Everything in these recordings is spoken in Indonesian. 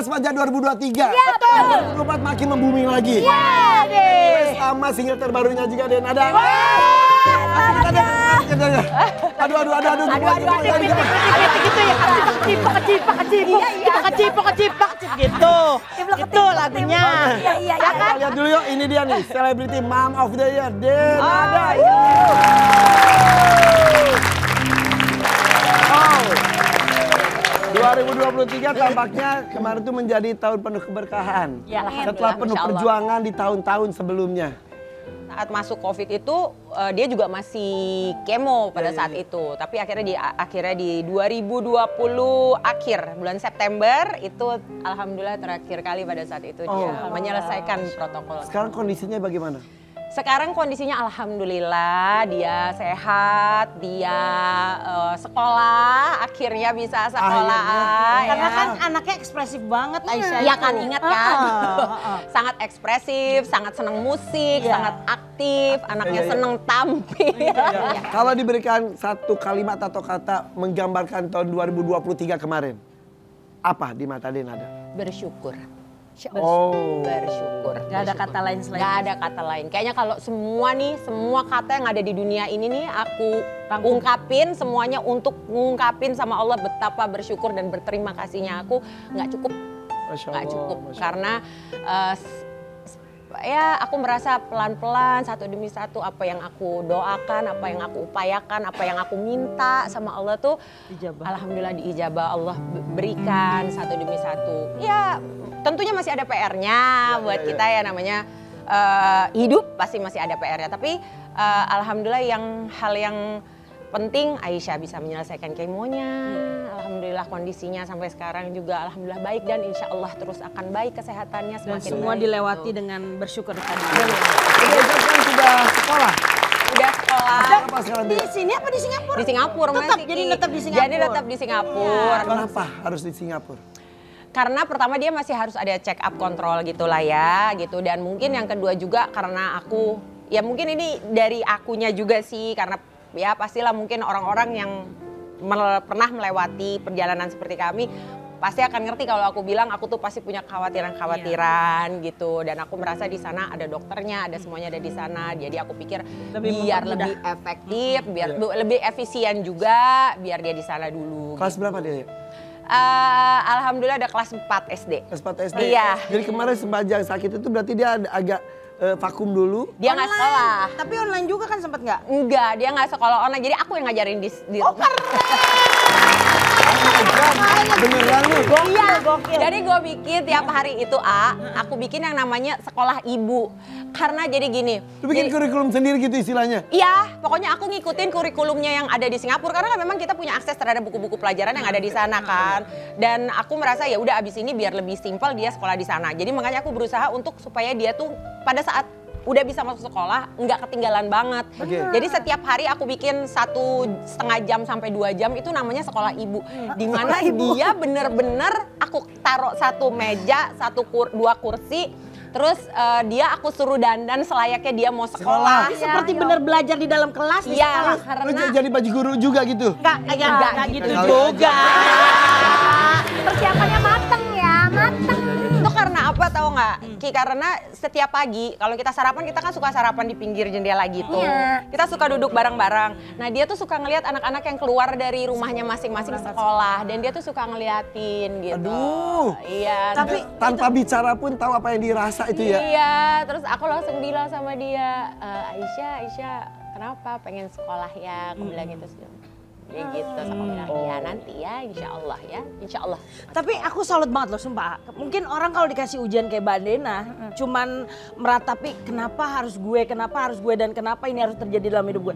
Mas Fajar 2023. Iya, betul. 2024 makin membumi lagi. Iya, deh. Sama single terbarunya juga Den ada. Aduh. Gitu ya, kecipak gitu. Itu lagunya. Iya. Kita lihat dulu yuk, ini dia nih, Celebrity Mom of the Year, Den ada. Oh. 2023 tampaknya kemarin tuh menjadi tahun penuh keberkahan. Ya, Setelah penuh Masya Allah. perjuangan di tahun-tahun sebelumnya. Saat masuk COVID itu dia juga masih kemo pada saat itu. Tapi akhirnya di 2020 akhir bulan September itu alhamdulillah terakhir kali pada saat itu dia menyelesaikan protokol. Sekarang kondisinya bagaimana? Sekarang kondisinya alhamdulillah dia sehat, dia sekolah, akhirnya bisa sekolah. Karena ya. kan anaknya ekspresif banget Aisyah. Iya itu. kan, ingat kan? Sangat ekspresif, sangat senang musik, sangat aktif, anaknya senang tampil. Kalau diberikan satu kalimat atau kata menggambarkan tahun 2023 kemarin, apa di mata Den ada? Bersyukur. Bersyukur. Gak ada kata lain selain Gak ada kata lain. Kayaknya kalau semua kata yang ada di dunia ini nih aku ungkapin semuanya untuk ngungkapin sama Allah betapa bersyukur dan berterima kasihnya aku nggak cukup. Nggak cukup karena ya aku merasa pelan-pelan satu demi satu apa yang aku doakan, apa yang aku upayakan, apa yang aku minta sama Allah tuh alhamdulillah diijabah Allah berikan satu demi satu. Ya tentunya masih ada PR-nya buat kita ya namanya hidup pasti masih ada PR-nya. Tapi alhamdulillah hal yang penting Aisyah bisa menyelesaikan kemonya. Alhamdulillah kondisinya sampai sekarang juga alhamdulillah baik dan insya Allah terus akan baik kesehatannya dan semakin semua baik. dilewati dengan bersyukur tadi. Aisyah kan sudah sekolah. Udah sekolah. Apa sekarang Di sini apa di Singapura? Di Singapura Tetap, masih. jadi tetap di Singapura. Jadi tetap di Singapura. Kenapa harus di Singapura? Karena pertama dia masih harus ada check up kontrol gitulah ya gitu. Dan mungkin yang kedua juga karena aku, ya mungkin ini dari akunya juga sih. Karena ya pastilah mungkin orang-orang yang pernah melewati perjalanan seperti kami pasti akan ngerti kalau aku bilang aku tuh pasti punya kekhawatiran gitu. Dan aku merasa di sana ada dokternya, ada semuanya ada di sana. Jadi aku pikir biar lebih efektif, biar lebih efisien juga, biar dia di sana dulu. Kelas berapa dia? Alhamdulillah ada kelas 4 SD. Kelas 4 SD? Iya. Jadi kemarin sepanjang sakit itu berarti dia agak vakum dulu. Dia nggak sekolah. Tapi online juga kan sempat nggak? Enggak, dia nggak sekolah online. Jadi aku yang ngajarin di rumah. Beneran lu? Iya, jadi gue bikin tiap hari itu aku bikin yang namanya sekolah ibu. Karena jadi gini. Lu bikin kurikulum sendiri gitu istilahnya? Iya, pokoknya aku ngikutin kurikulumnya yang ada di Singapura karena kan memang kita punya akses terhadap buku-buku pelajaran yang ada di sana kan. Dan aku merasa ya udah abis ini biar lebih simpel dia sekolah di sana. Jadi makanya aku berusaha untuk supaya dia tuh pada saat udah bisa masuk sekolah nggak ketinggalan banget. Jadi setiap hari aku bikin 1,5 jam sampai 2 jam itu namanya sekolah ibu. Di mana dia bener-bener aku taruh satu meja, dua kursi. Terus dia aku suruh dandan selayaknya dia mau sekolah. Seperti benar belajar di dalam kelas di Iya, sekolah. karena Jadi baju guru juga gitu? Enggak gitu Kali juga. Persiapannya mateng ya, mateng. itu karena apa tahu nggak? Ki, karena setiap pagi kalau kita sarapan kita kan suka sarapan di pinggir jendela gitu. Iya. Kita suka duduk bareng-bareng. Nah dia tuh suka ngelihat anak-anak yang keluar dari rumahnya masing-masing sekolah dan dia tuh suka ngeliatin gitu. Aduh. Iya. Tapi Tanpa bicara pun tahu apa yang dirasa itu ya? Iya, terus aku langsung bilang sama dia, Aisyah, kenapa pengen sekolah ya? Aku bilang gitu sih. Dia gitu, sama bilang, ya nanti ya, insya Allah. Tapi aku salut banget loh sumpah. Mungkin orang kalau dikasih ujian kayak Mbak Dena, cuman meratapi kenapa harus gue, dan kenapa ini harus terjadi dalam hidup gue.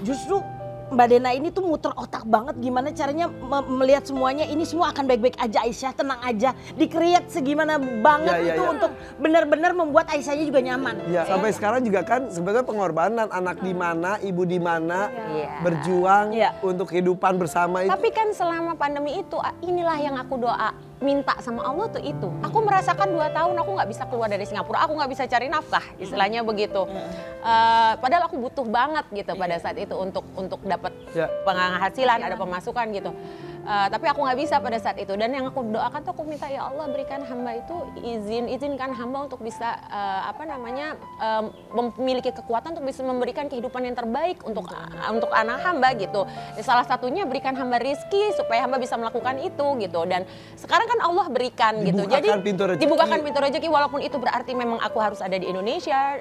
Justru Mbak Dena ini tuh muter otak banget gimana caranya melihat semuanya ini semua akan baik-baik aja Aisyah, tenang aja. Di-create segimana banget itu untuk benar-benar membuat Aisyahnya juga nyaman. Ya, sampai sekarang juga kan sebenarnya pengorbanan anak di mana, ibu di mana, berjuang untuk kehidupan bersama itu. Tapi kan selama pandemi itu inilah yang aku minta sama Allah tuh itu. Aku merasakan 2 tahun aku nggak bisa keluar dari Singapura, aku nggak bisa cari nafkah, istilahnya begitu. Padahal aku butuh banget gitu pada saat itu untuk dapat penghasilan, ada pemasukan gitu. Tapi aku nggak bisa pada saat itu. Dan yang aku doakan tuh aku minta ya Allah berikan hamba itu izinkan hamba untuk bisa memiliki kekuatan untuk bisa memberikan kehidupan yang terbaik untuk anak hamba gitu. Dan salah satunya berikan hamba rizki supaya hamba bisa melakukan itu gitu. Dan sekarang kan Allah berikan gitu. Jadi dibukakan pintu rezeki walaupun itu berarti memang aku harus ada di Indonesia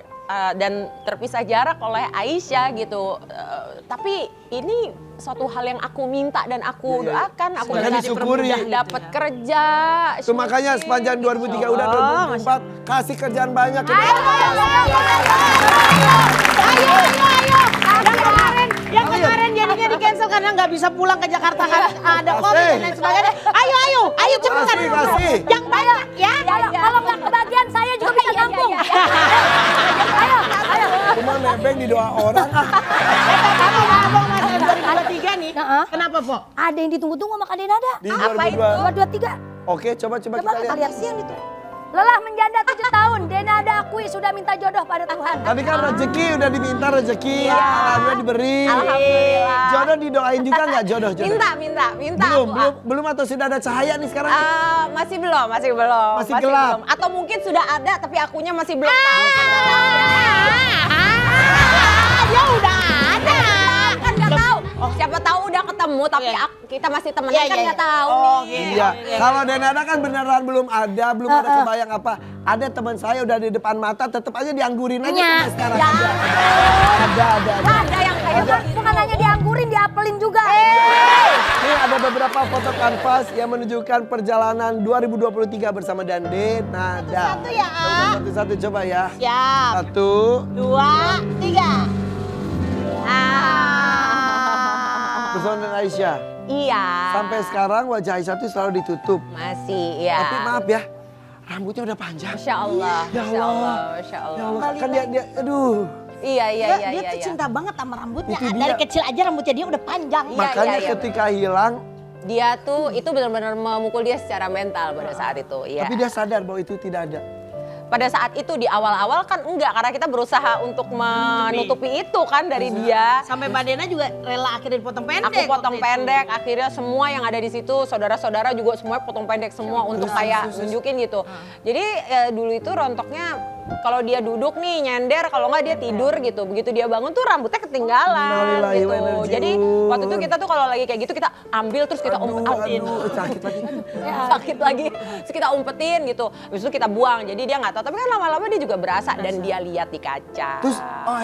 dan terpisah jarak oleh Aisyah gitu. Tapi ini suatu hal yang aku minta dan aku doakan. Aku Makanya disyukuri. dapat kerja. Itu makanya sepanjang 2003 udah 2024 kasih kerjaan banyak. Yang kemarin jadinya di cancel karena nggak bisa pulang ke Jakarta kan ada COVID dan lain sebagainya. Ayo cepetan. Kasih. Yang banyak ya. Kalau nggak kebagian saya juga bisa nampung. Ayo. Cuma nebeng di doa orang. Kamu ngomong mas 2023 nih. Kenapa Po? Ada yang ditunggu-tunggu sama Kak Denada. Di Apa itu? 2022. Oke, coba Coba kita kita lihat. lihat sih yang itu. Lelah menjanda 7 tahun, Denada akui sudah minta jodoh pada Tuhan. Tadi kan rezeki udah diminta rezeki, alhamdulillah diberi. Alhamdulillah. Jodoh didoain juga nggak jodoh? Minta. Belum atau sudah ada cahaya nih sekarang? Masih belum. Masih gelap. Belum. Atau mungkin sudah ada tapi akunya masih belum tahu. Ya udah ada. Kan nggak tahu. Siapa tahu udah ketemu tapi kita masih temenan kan nggak tahu nih. Iya. Kalau Denada kan beneran belum ada kebayang apa. Ada teman saya udah di depan mata, tetap aja dianggurin aja sampai sekarang. Ada. Ada yang kayak Bukan hanya dianggurin, diapelin juga. Ini ada beberapa foto kanvas yang menunjukkan perjalanan 2023 bersama dan Denada. Satu ya. Satu-satu coba ya. Siap. 1, 2, 3. bersama dengan Aisyah. Iya. Sampai sekarang wajah Aisyah itu selalu ditutup. Masih ya. Tapi maaf ya, rambutnya udah panjang. Masya Allah. Ya Masya Allah. Allah. Masya Ya Allah. Allah, kan dia aduh. Iya. Dia tuh cinta banget sama rambutnya. Itu dia. Dari kecil aja rambutnya dia udah panjang. Iya, Makanya iya. ketika hilang, Dia tuh itu benar-benar memukul dia secara mental pada saat itu. Iya. tapi dia sadar bahwa itu tidak ada. Pada saat itu di awal-awal kan enggak karena kita berusaha untuk menutupi itu kan dari dia. Sampai Mbak Dena juga rela akhirnya dipotong pendek. Aku potong waktu itu. pendek, akhirnya semua yang ada di situ, saudara-saudara juga semua potong pendek semua untuk kayak nunjukin gitu. Jadi dulu itu rontoknya kalau dia duduk nih nyender, kalau nggak dia tidur gitu. Begitu dia bangun tuh rambutnya ketinggalan Innalillahi gitu. wa inna ilaihi Jadi raji'un. waktu itu kita tuh kalau lagi kayak gitu kita ambil terus kita umpetin. Sakit lagi. Sakit lagi. Terus kita umpetin gitu. Habis itu kita buang. Jadi dia nggak tahu. Tapi kan lama-lama dia juga berasa dan dia lihat di kaca. Terus, oh